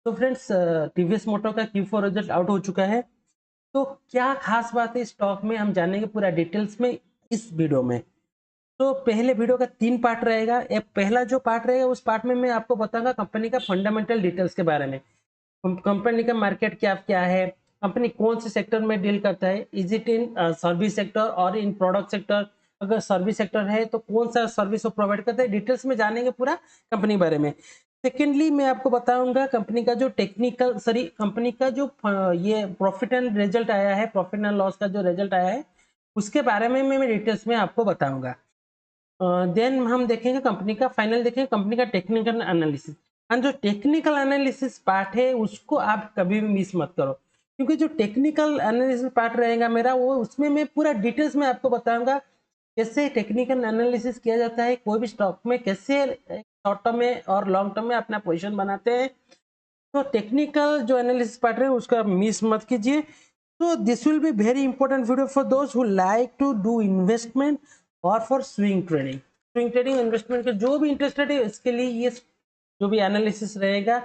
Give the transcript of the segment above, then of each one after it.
तो friends, TVS motor का Q4 result out हो चुका है। तो क्या खास बात है स्टॉक में, हम जानेंगे पूरा डिटेल्स में इस वीडियो में। तो पहले वीडियो का 3 पार्ट रहेगा। एक पहला जो पार्ट रहेगा उस पार्ट में मैं आपको बताऊंगा कंपनी का फंडामेंटल डिटेल्स के बारे में। कंपनी का मार्केट कैप क्या है, कंपनी कौन से सेक्टर में डील करता है, is it in service sector और इन प्रोडक्ट सेक्टर। अगर सर्विस सेक्टर है तो कौन सा सर्विस वो प्रोवाइड करता है, डिटेल्स में जानेंगे पूरा कंपनी बारे में। सेकेंडली मैं आपको बताऊंगा कंपनी का जो टेक्निकल सॉरी कंपनी का जो ये प्रॉफिट एंड रिजल्ट आया है, प्रॉफिट एंड लॉस का जो रिजल्ट आया है उसके बारे में मैं डिटेल्स में आपको बताऊंगा। देन हम देखेंगे कंपनी का, फाइनल देखेंगे कंपनी का टेक्निकल एनालिसिस। एंड जो टेक्निकल एनालिसिस पार्ट है उसको आप कभी भी मिस मत करो, क्योंकि जो टेक्निकल एनालिसिस पार्ट रहेगा मेरा वो उसमें मैं पूरा डिटेल्स में आपको बताऊंगा कैसे टेक्निकल एनालिसिस किया जाता है, कोई भी स्टॉक में कैसे शॉर्ट टर्म में और लॉन्ग टर्म में अपना पोजीशन बनाते हैं। तो टेक्निकल जो एनालिसिस पार्ट है उसका मिस मत कीजिए। तो this will be very important video for those who like to do investment और for swing trading. Swing trading investment के जो भी इंटरेस्टेड है इसके लिए ये जो भी एनालिसिस रहेगा,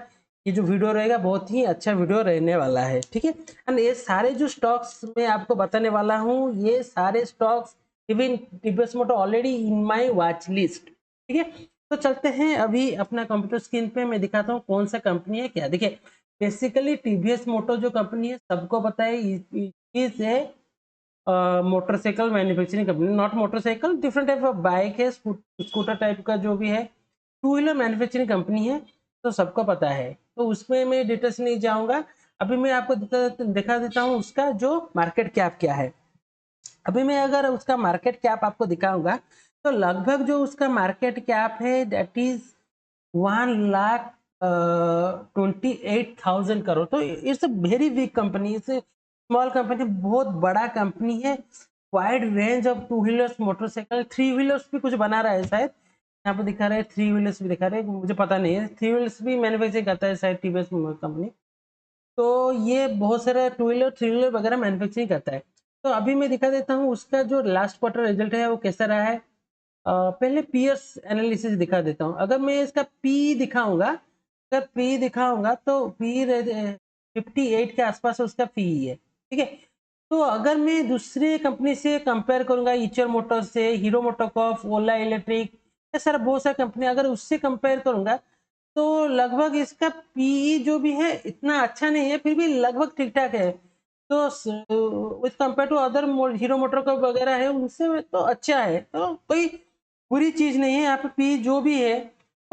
ये जो वीडियो रहेगा बहुत ही अच्छा वीडियो रहने वाला है, ठीक है। एंड ये सारे जो स्टॉक्स मैं आपको बताने वाला हूँ ये सारे stocks even TVS motor already in my watch list, ठीक है। तो चलते हैं अभी अपना कंप्यूटर स्क्रीन पे, मैं दिखाता हूँ कौन सा कंपनी है क्या। देखिए बेसिकली टीवीएस मोटर जो कंपनी है सबको पता है is a motorcycle manufacturing company, not motorcycle, different type of bike है, स्कूटर टाइप का जो भी है, टू व्हीलर मैन्युफैक्चरिंग कंपनी है, तो सबको पता है। तो उसमें मैं डिटेल्स नहीं जाऊंगा। अभी मैं आपको दिखा देता हूँ उसका जो मार्केट कैप क्या है। अभी मैं अगर उसका मार्केट कैप आपको दिखाऊंगा तो लगभग जो उसका मार्केट कैप है दैट इज 1,28,000 करोड़। तो it's a very big company, it's small company, बहुत बड़ा कंपनी है। Wide range of two wheelers, motorcycle, three wheelers भी कुछ बना रहा है शायद, यहाँ पे दिखा रहे हैं थ्री व्हीलर्स भी दिखा रहे हैं, मुझे पता नहीं है, थ्री व्हीलर्स भी मैन्युफैक्चरिंग करता है शायद टीवीएस कंपनी। तो ये बहुत सारे टू व्हीलर थ्री व्हीलर वगैरह मैन्युफैक्चरिंग करता है। तो अभी मैं दिखा देता हूँ उसका जो लास्ट क्वार्टर रिजल्ट है वो कैसा रहा है। पहले पीएस एनालिसिस दिखा देता हूँ। अगर मैं इसका पी दिखाऊंगा, अगर पी दिखाऊंगा तो पी 58 के आसपास उसका पी है, ठीक है। तो अगर मैं दूसरे कंपनी से कंपेयर करूंगा, ईचर मोटर से, हीरो मोटोकॉर्प, ओला इलेक्ट्रिक, ये सारा बहुत सारे कंपनी, अगर उससे कंपेयर करूंगा तो लगभग इसका पीई जो भी है इतना अच्छा नहीं है, फिर भी लगभग ठीक ठाक है। तो with compare to other Hero Motor का वगैरह है उनसे तो अच्छा है, तो कोई बुरी चीज नहीं है। यहाँ पे पी जो भी है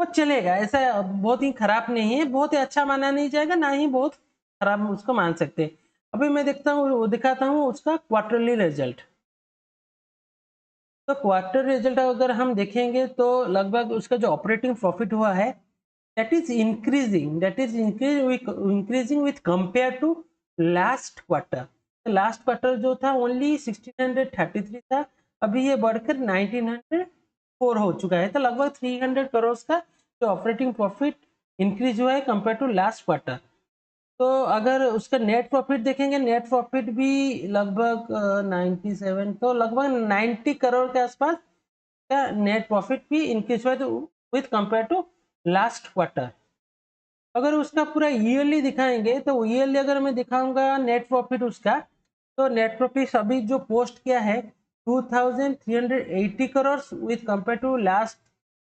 वो चलेगा, ऐसा बहुत ही खराब नहीं है, बहुत ही अच्छा माना नहीं जाएगा, ना ही बहुत खराब उसको मान सकते। अभी मैं देखता हूँ दिखाता हूँ उसका क्वार्टरली रिजल्ट। तो क्वार्टर रिजल्ट अगर हम देखेंगे तो लगभग उसका जो ऑपरेटिंग प्रॉफिट हुआ है that is increasing with compared to last quarter. Last quarter जो था ओनली 1633 था, अभी ये बढ़कर 1904 हो चुका है। तो लगभग 300 करोड़ का जो ऑपरेटिंग प्रॉफिट इंक्रीज हुआ है कंपेयर टू लास्ट क्वार्टर। तो अगर उसका नेट प्रॉफिट देखेंगे, नेट प्रॉफिट भी लगभग 97, तो लगभग 90 करोड़ के आसपास का नेट प्रॉफिट भी इंक्रीज हुआ है with compare to last quarter. अगर उसका पूरा ईयरली दिखाएंगे तो ईयरली अगर मैं दिखाऊंगा नेट प्रॉफिट उसका, तो नेट प्रॉफिट अभी जो पोस्ट किया है 2380 crore with compare to last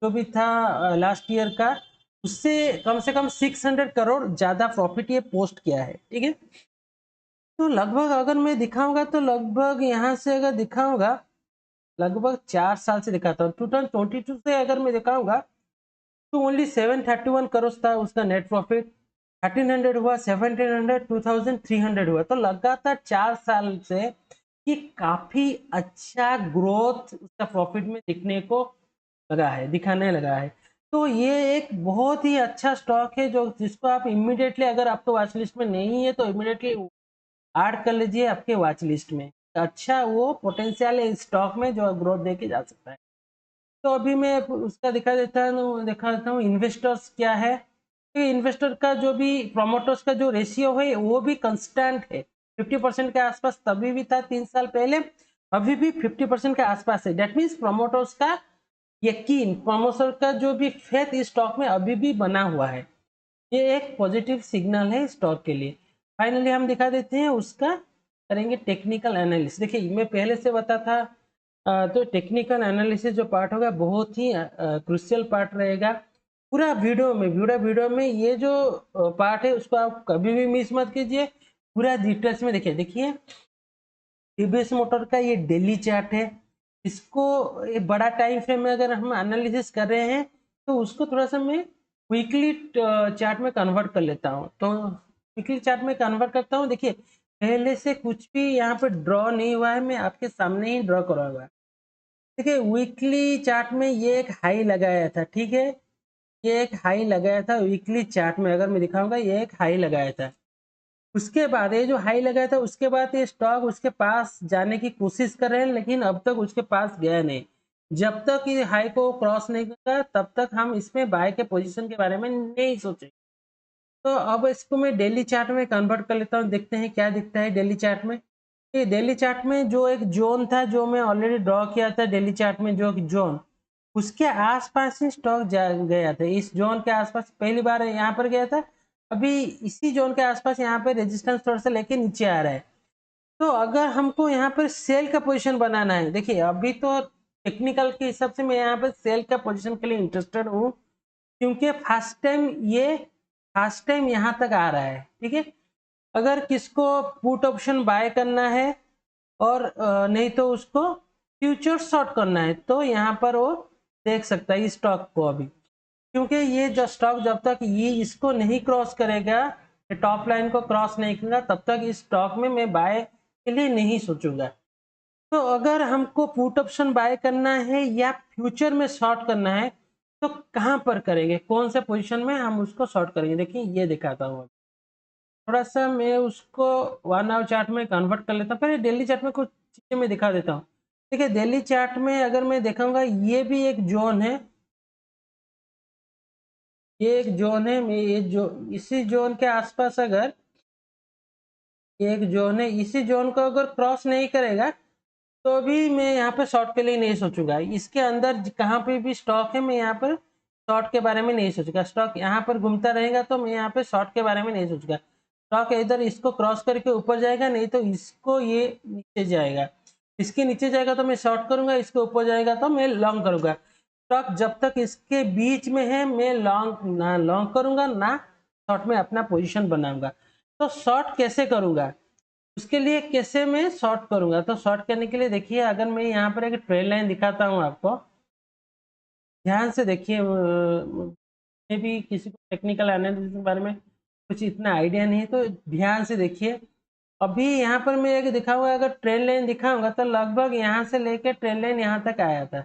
जो भी था लास्ट ईयर का, उससे कम से कम 600 करोड़ ज्यादा प्रॉफिट ये पोस्ट किया है, ठीक है। तो लगभग अगर मैं दिखाऊंगा तो लगभग यहाँ से अगर दिखाऊंगा लगभग 4 साल से दिखाता हूँ, 2022 से अगर मैं दिखाऊंगा तो ओनली 731 करोड़ था उसका नेट प्रॉफिट। 1300 हुआ, 1700, 2300 हुआ, तो लगातार 4 साल से ये काफी अच्छा ग्रोथ उसका प्रॉफिट में दिखने को लगा है, दिखाने लगा है। तो ये एक बहुत ही अच्छा स्टॉक है जो जिसको आप इमीडिएटली, अगर आपको वॉच लिस्ट में नहीं है तो इमीडिएटली ऐड कर लीजिए आपके वॉच लिस्ट में। अच्छा वो पोटेंशियल है इस स्टॉक में जो ग्रोथ देके जा सकता है। तो अभी मैं उसका दिखा देता हूँ इन्वेस्टर्स क्या है। तो इन्वेस्टर का जो भी प्रोमोटर्स का जो रेशियो है वो भी कंस्टेंट है, 50% के आसपास तभी भी था 3 साल पहले, अभी भी 50% के आसपास है। डेट मीन्स प्रोमोटर्स का यकीन, प्रोमोटर का जो भी फेथ इस स्टॉक में अभी भी बना हुआ है। ये एक पॉजिटिव सिग्नल है स्टॉक के लिए। फाइनली हम दिखा देते हैं उसका, करेंगे टेक्निकल एनालिसिस। देखिए मैं पहले से बता था तो टेक्निकल एनालिसिस जो पार्ट होगा बहुत ही क्रुशियल पार्ट रहेगा पूरा वीडियो में। ये जो पार्ट है उसको आप कभी भी मिस मत कीजिए, पूरा डिटेल्स में देखिए। देखिए टीवीएस मोटर का ये डेली चार्ट है, इसको ये बड़ा टाइम फ्रेम में अगर हम एनालिसिस कर रहे हैं तो उसको थोड़ा सा मैं वीकली चार्ट में कन्वर्ट कर लेता हूँ। तो वीकली चार्ट में कन्वर्ट करता हूँ। देखिए पहले से कुछ भी यहाँ पे ड्रॉ नहीं हुआ है, मैं आपके सामने ही ड्रॉ करूँगा। देखिए वीकली चार्ट में ये एक हाई लगाया था, ठीक है, ये एक हाई लगाया था वीकली चार्ट में, अगर मैं दिखाऊंगा ये एक हाई लगाया था। उसके बाद ये जो हाई लगाया था उसके बाद ये स्टॉक उसके पास जाने की कोशिश कर रहे हैं, लेकिन अब तक उसके पास गया नहीं। जब तक ये हाई को क्रॉस नहीं करेगा तब तक हम इसमें बाय के पोजीशन के बारे में नहीं सोचेंगे। तो अब इसको मैं डेली चार्ट में कन्वर्ट कर लेता हूँ, देखते हैं क्या दिखता है डेली चार्ट में। ये डेली चार्ट में जो एक जोन था जो मैं ऑलरेडी ड्रॉ किया था डेली चार्ट में, जो जोन उसके आसपास ही स्टॉक गया था। इस जोन के आसपास पहली बार यहाँ पर गया था, अभी इसी जोन के आसपास यहाँ पे रेजिस्टेंस थोड़ा सा लेके नीचे आ रहा है। तो अगर हमको यहाँ पर सेल का पोजीशन बनाना है, देखिए अभी तो टेक्निकल के हिसाब से मैं यहाँ पर सेल का पोजीशन के लिए इंटरेस्टेड हूँ, क्योंकि फर्स्ट टाइम यहाँ तक आ रहा है, ठीक है। अगर किसको पुट ऑप्शन बाय करना है और नहीं तो उसको फ्यूचर शॉर्ट करना है तो यहाँ पर वो देख सकता है इस स्टॉक को अभी, क्योंकि ये जो स्टॉक जब तक ये इसको नहीं क्रॉस करेगा, टॉप लाइन को क्रॉस नहीं करेगा, तब तक इस स्टॉक में मैं बाय के लिए नहीं सोचूंगा। तो अगर हमको पुट ऑप्शन बाय करना है या फ्यूचर में शॉर्ट करना है तो कहाँ पर करेंगे, कौन से पोजीशन में हम उसको शॉर्ट करेंगे। देखिए ये दिखाता हूँ, थोड़ा सा मैं उसको 1 आवर चार्ट में कन्वर्ट कर लेता हूँ। पहले डेली चार्ट में कुछ चीज़ें मैं दिखा देता हूँ। देखिए डेली चार्ट में अगर मैं देखूंगा ये भी एक जोन है, ये एक जोन है, मैं ये जो इसी जोन के आसपास अगर एक जोन है, इसी जोन को अगर क्रॉस नहीं करेगा तो भी मैं यहाँ पे शॉर्ट के लिए नहीं सोचूंगा। इसके अंदर कहाँ पे भी स्टॉक है मैं यहाँ पर शॉर्ट के बारे में नहीं सोचूंगा। स्टॉक यहाँ पर घूमता रहेगा तो मैं यहाँ पे शॉर्ट के बारे में नहीं सोचूंगा। स्टॉक इधर इसको क्रॉस करके ऊपर जाएगा, नहीं तो इसको ये नीचे जाएगा। इसके नीचे जाएगा तो मैं शॉर्ट करूंगा, इसके ऊपर जाएगा तो मैं लॉन्ग करूंगा। स्टॉक जब तक इसके बीच में है मैं ना लॉन्ग करूंगा ना शॉर्ट में अपना पोजिशन बनाऊंगा। तो शॉर्ट कैसे करूंगा, उसके लिए कैसे मैं शॉर्ट करूंगा, तो शॉर्ट करने के लिए देखिए अगर मैं यहाँ पर एक ट्रेल लाइन दिखाता हूँ आपको, ध्यान से देखिए। मैं भी किसी को टेक्निकल एनालिसिस के बारे में कुछ इतना आइडिया नहीं है, तो ध्यान से देखिए। अभी यहाँ पर मैं एक दिखाऊंगा, अगर ट्रेल लाइन दिखाऊंगा तो लगभग यहाँ से लेके ट्रेल लाइन यहाँ तक आया था।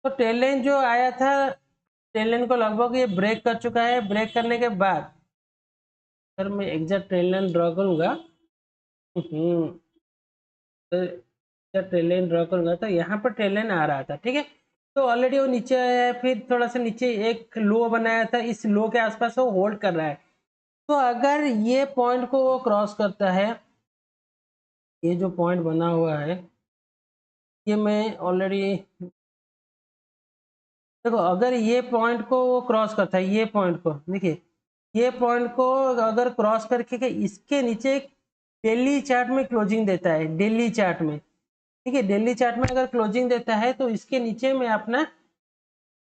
तो ट्रेल लाइन जो आया था, ट्रेल लाइन को लगभग ये ब्रेक कर चुका है। ब्रेक करने के बाद अगर मैं एग्जैक्ट ट्रेल लाइन ड्रॉ करूंगा, तो जब ट्रेल लाइन ड्रॉ करूंगा तो यहाँ पर ट्रेल लाइन आ रहा था, ठीक है। तो ऑलरेडी वो नीचे आया है, फिर थोड़ा सा नीचे एक लो बनाया था, इस लो के आसपास वो होल्ड कर रहा है। तो अगर ये पॉइंट को वो क्रॉस करता है, ये जो पॉइंट बना हुआ है ये मैं ऑलरेडी, देखो अगर ये पॉइंट को वो क्रॉस करता है, ये पॉइंट को देखिए, ये पॉइंट को अगर क्रॉस करके के इसके नीचे एक डेली चार्ट में क्लोजिंग देता है, डेली चार्ट में, ठीक है, डेली चार्ट में अगर क्लोजिंग देता है तो इसके नीचे मैं अपना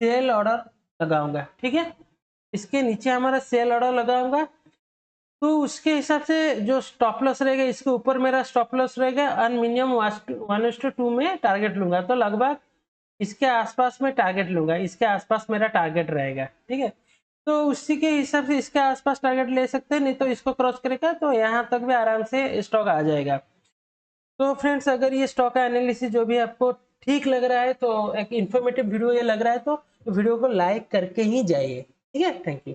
सेल ऑर्डर लगाऊंगा, ठीक है। इसके नीचे हमारा सेल ऑर्डर लगाऊंगा तो उसके हिसाब से जो स्टॉप लॉस रहेगा, इसके ऊपर मेरा स्टॉप लॉस रहेगा और मिनिमम 1:2 में टारगेट लूंगा। तो लगभग इसके आसपास में टारगेट लूंगा, इसके आसपास मेरा टारगेट रहेगा, ठीक है। तो उसी के हिसाब से इसके आसपास टारगेट ले सकते हैं, नहीं तो इसको क्रॉस करेगा तो यहाँ तक भी आराम से स्टॉक आ जाएगा। तो फ्रेंड्स अगर ये स्टॉक का एनालिसिस जो भी आपको ठीक लग रहा है, तो एक इन्फॉर्मेटिव वीडियो ये लग रहा है, तो वीडियो को लाइक करके ही जाइए, ठीक है। Thank you.